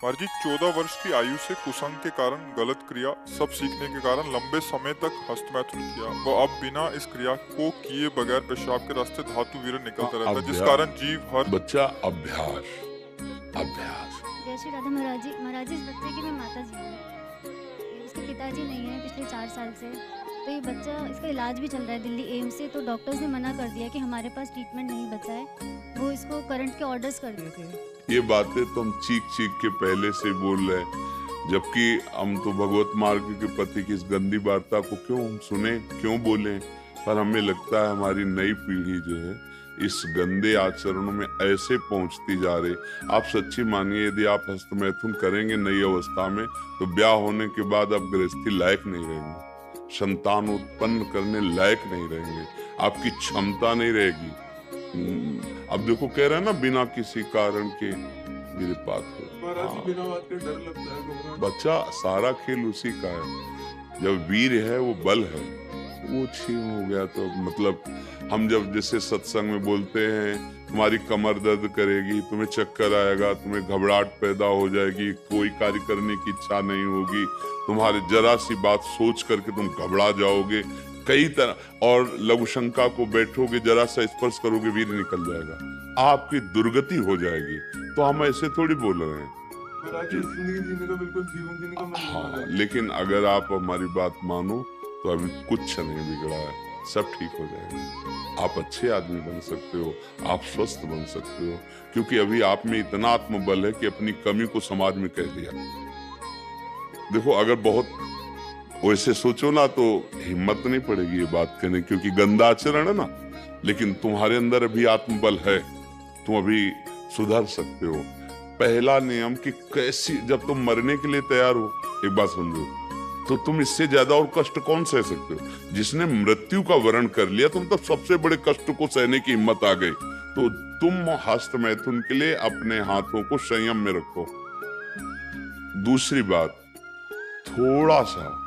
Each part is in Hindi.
जी 14 वर्ष की आयु से कुसंग के कारण गलत क्रिया सब सीखने के कारण लंबे समय तक हस्तमैथुन किया। वो अब बिना इस क्रिया को किए बगैर पेशाब के रास्ते धातु विरन निकलता रहता है, जिस कारण जीव हर बच्चा अभ्यास अभ्यास जय श्री राधे महाराज जी। महाराज जी, इस बच्चे की मैं माता जी हूँ। इसके पिताजी नहीं है पिछले 4 साल से। तो ये बच्चा, इसका इलाज भी चल रहा है दिल्ली एम्स से। तो डॉक्टर्स ने मना कर दिया कि हमारे पास ट्रीटमेंट नहीं बचा है। वो इसको करंट के ऑर्डर्स कर दिए थे। ये बातें तो हम चीख चीख के पहले से बोल रहे हैं, जबकि हम तो भगवत मार्ग के पति की इस गंदी वार्ता को क्यों हम सुने, क्यों बोले। पर हमें लगता है हमारी नई पीढ़ी जो है इस गंदे आचरणों में ऐसे पहुंचती जा रही। आप सच्ची मानिए, यदि आप हस्तमैथुन करेंगे नई अवस्था में तो ब्याह होने के बाद आप गृहस्थी लायक नहीं रहेंगे, संतान उत्पन्न करने लायक नहीं रहेंगे, आपकी क्षमता नहीं रहेगी। अब देखो कह रहे हैं ना, बिना किसी कारण के मेरे पास हो। बिना बात के डर लगता है। बच्चा, सारा खेल उसी का है। जब वीर है वो बल है, वो छीन हो गया तो मतलब हम जब जैसे सत्संग में बोलते हैं तुम्हारी कमर दर्द करेगी, तुम्हें चक्कर आएगा, तुम्हें घबराहट पैदा हो जाएगी, कोई कार्य करने की इच्छा नहीं होगी, तुम्हारे जरा सी बात सोच करके तुम घबरा जाओगे कई तरह, और लघु शंका को बैठोगे, जरा सा स्पर्श करोगे वीर निकल जाएगा, आपकी दुर्गति हो जाएगी। तो हम ऐसे थोड़ी बोल रहे हैं। जिंदगी जीने का बिल्कुल जीवन जीने का मन हाँ, लेकिन अगर आप हमारी बात मानो तो अभी कुछ नहीं बिगड़ा है, सब ठीक हो जाएगा। आप अच्छे आदमी बन सकते हो, आप स्वस्थ बन सकते हो, क्योंकि अभी आप में इतना आत्मबल है कि अपनी कमी को समाज में कह दिया। देखो, अगर बहुत वैसे सोचो ना तो हिम्मत नहीं पड़ेगी ये बात कहने, क्योंकि गंदा आचरण है ना। लेकिन तुम्हारे अंदर अभी आत्मबल है, तुम अभी सुधर सकते हो। पहला नियम कि कैसी, जब तुम मरने के लिए तैयार हो, एक बात समझो, तो तुम इससे ज्यादा और कष्ट कौन सह सकते हो। जिसने मृत्यु का वरण कर लिया, तुम तब सबसे बड़े कष्ट को सहने की हिम्मत आ गई। तो तुम हस्तमैथुन के लिए अपने हाथों को संयम में रखो। दूसरी बात, थोड़ा सा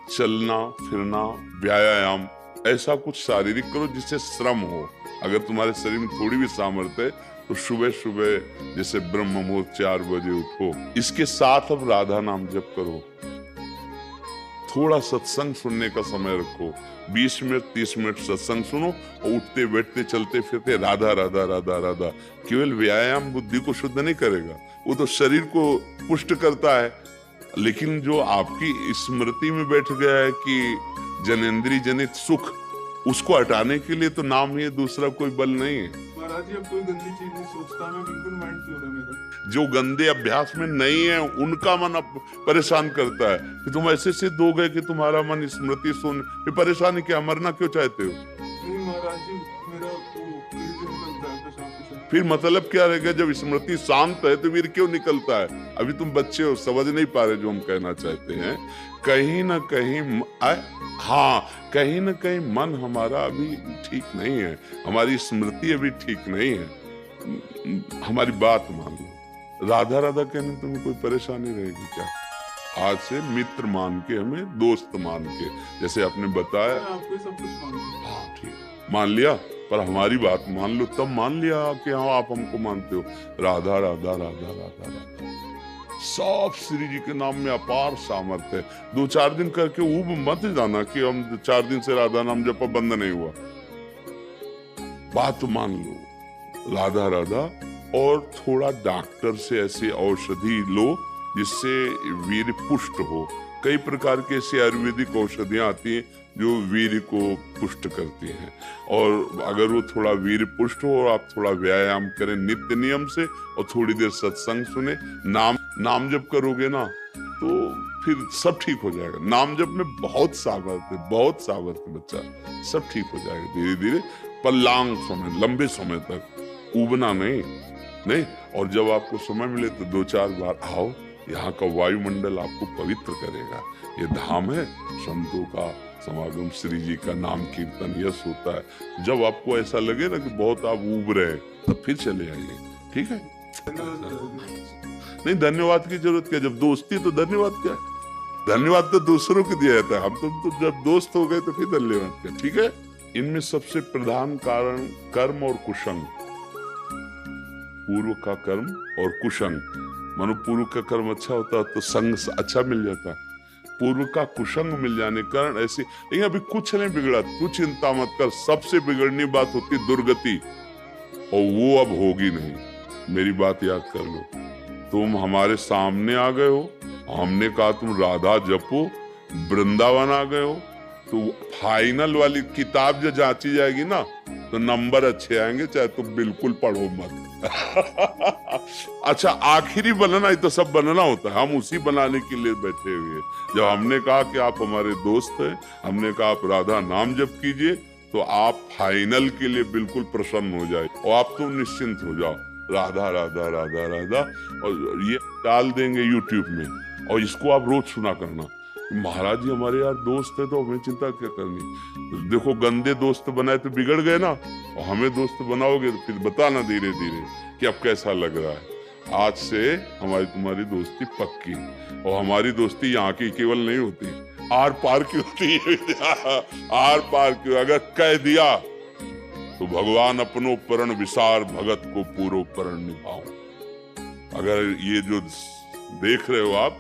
चलना फिरना, व्यायाम, ऐसा कुछ शारीरिक करो जिससे श्रम हो। अगर तुम्हारे शरीर में थोड़ी भी सामर्थ्य है तो सुबह सुबह जैसे ब्रह्म मुहूर्त 4 बजे उठो। इसके साथ अब राधा नाम जप करो। थोड़ा सत्संग सुनने का समय रखो, 20 मिनट 30 मिनट सत्संग सुनो, और उठते बैठते चलते फिरते राधा राधा राधा राधा। केवल व्यायाम बुद्धि को शुद्ध नहीं करेगा, वो तो शरीर को पुष्ट करता है, लेकिन जो आपकी स्मृति में बैठ गया है कि जनेंद्री जनित सुख, उसको हटाने के लिए तो नाम ही है, दूसरा कोई बल नहीं है। महाराज जी, अब कोई गंदी चीज नहीं सोचता, मैं बिल्कुल माइंड प्योर है मेरा। जो गंदे अभ्यास में नहीं है उनका मन अब परेशान करता है कि तुम ऐसे सिद्ध हो गए कि तुम्हारा मन स्मृति सुन, फिर परेशानी क्या, मरना क्यों चाहते हो। नहीं महाराज जी, मेरा वो वीर जो निकलता है पेशाब के साथ। फिर मतलब क्या रहेगा, जब स्मृति शांत है तो वीर क्यों निकलता है। अभी तुम बच्चे हो, समझ नहीं पा रहे जो हम कहना चाहते हैं। कहीं ना कहीं हाँ, कहीं ना कहीं मन हमारा अभी ठीक नहीं है, हमारी स्मृति अभी ठीक नहीं है। हमारी बात मान लो, राधा राधा कहने तुम्हें कोई परेशानी रहेगी क्या। आज से मित्र मान के, हमें दोस्त मान के, जैसे आपने बताया। आपको सब कुछ मानते हैं। हाँ ठीक, मान लिया, पर हमारी बात मान लो, तब मान लिया कि हाँ आप हमको मानते हो। राधा राधा राधा राधा राधा, सब श्री जी के नाम में अपार सामर्थ्य है। 2-4 दिन करके ऊब मत जाना कि हम 4 दिन से राधा नाम जप बंद नहीं हुआ। बात मान लो, राधा राधा, और थोड़ा डॉक्टर से ऐसी औषधि लो जिससे वीर पुष्ट हो। कई प्रकार के ऐसी आयुर्वेदिक औषधियां आती हैं जो वीर को पुष्ट करती हैं, और अगर वो थोड़ा वीर पुष्ट हो और आप थोड़ा व्यायाम करें नित्य नियम से, और थोड़ी देर सत्संग सुने, नाम जप करोगे ना, तो फिर सब ठीक हो जाएगा। नाम जप में बहुत सामर्थ्य बच्चा, सब ठीक हो जाएगा धीरे धीरे, पर लॉन्ग समय, लंबे समय तक, उबना नहीं। और जब आपको समय मिले तो 2-4 बार आओ, यहाँ का वायुमंडल आपको पवित्र करेगा। ये धाम है संतों का समागम, श्री जी का नाम कीर्तन यश होता है। जब आपको ऐसा लगे ना कि बहुत आप उब रहे हैं, तब फिर चले आइए, ठीक है। नहीं, धन्यवाद की जरूरत क्या, जब दोस्ती तो धन्यवाद क्या है। धन्यवाद तो दूसरों को दिया जाता है, हम तो जब दोस्त हो गए तो फिर धन्यवाद क्या, ठीक है। इनमें सबसे प्रधान कारण कर्म और कुसंग, पूर्व का कर्म और कुसंग, मानो पूर्व का कर्म अच्छा होता तो संग अच्छा मिल जाता, पूर्व का कुसंग मिल जाने के कारण ऐसे। लेकिन अभी कुछ नहीं बिगड़ा, तू चिंता मत कर। सबसे बिगड़नी बात होती दुर्गति, और वो अब होगी नहीं। मेरी बात याद कर लो, तुम हमारे सामने आ गए हो, हमने कहा तुम राधा जपो, वृंदावन आ गए हो, तो फाइनल वाली किताब जो जांची जाएगी ना तो नंबर अच्छे आएंगे, चाहे तुम बिल्कुल पढ़ो मत। अच्छा, आखिरी बनना ही तो सब बनना होता है, हम उसी बनाने के लिए बैठे हुए हैं। जब हमने कहा कि आप हमारे दोस्त हैं, हमने कहा आप राधा नाम जप कीजिए, तो आप फाइनल के लिए बिल्कुल प्रसन्न हो जाए और आप तो निश्चिंत हो जाओ, राधा राधा राधा राधा। और ये डाल देंगे यूट्यूब में, और इसको आप रोज सुना करना। महाराज जी हमारे यार दोस्त है, तो हमें चिंता क्या करनी। देखो, गंदे दोस्त बनाए तो बिगड़ गए ना, और हमें दोस्त बनाओगे तो फिर बताना धीरे धीरे कि अब कैसा लग रहा है। आज से हमारी तुम्हारी दोस्ती पक्की, और हमारी दोस्ती यहाँ की केवल नहीं होती, आर पार की होती है। आर पार की, अगर कह दिया तो भगवान अपनो परण विसार, भगत को पूरो परण निभाओ। अगर ये जो देख रहे हो आप,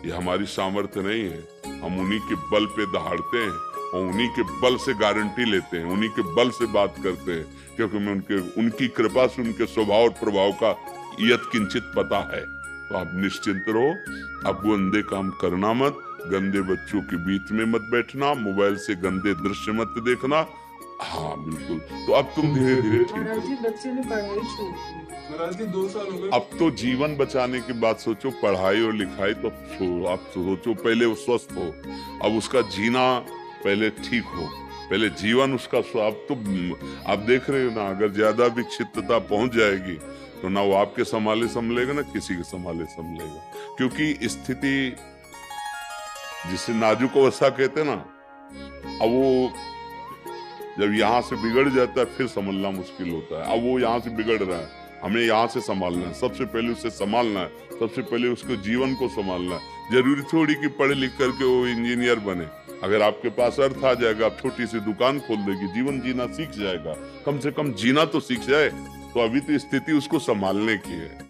ये हमारी सामर्थ्य नहीं है, हम उन्हीं के बल पे दहाड़ते हैं और उन्हीं के बल से गारंटी लेते हैं, उन्हीं के बल से बात करते हैं, क्योंकि हमें उनकी कृपा से उनके स्वभाव और प्रभाव का यत किंचित पता है। तो आप निश्चिंत रहो, आप गंदे काम करना मत, गंदे बच्चों के बीच में मत बैठना, मोबाइल से गंदे दृश्य मत देखना। हाँ बिल्कुल, तो अब तुम धीरे धीरे ठीक महाराज हो। जी बच्चे ने पढ़ाई छोड़ दी, महाराज जी 2 साल हो गए। अब तो जीवन बचाने की बात सोचो, पढ़ाई और लिखाई तो छोड़ो, आप सोचो पहले वो स्वस्थ हो, अब उसका जीना पहले ठीक हो, पहले जीवन उसका अब तो आप देख रहे हो ना, अगर ज्यादा विक्षिप्तता पहुंच जाएगी तो ना वो आपके संभाले संभलेगा, ना किसी के संभाले संभलेगा। क्योंकि स्थिति जिसे नाजुक अवस्था कहते ना, अब वो जब यहाँ से बिगड़ जाता है फिर संभलना मुश्किल होता है। अब वो यहाँ से बिगड़ रहा है, हमें यहाँ से संभालना है, सबसे पहले उसे संभालना है, सबसे पहले उसके जीवन को संभालना है। जरूरी थोड़ी कि पढ़े लिख करके वो इंजीनियर बने। अगर आपके पास अर्थ आ जाएगा, आप छोटी सी दुकान खोल देगी, जीवन जीना सीख जाएगा, कम से कम जीना तो सीख जाए। तो अभी तो स्थिति उसको संभालने की है।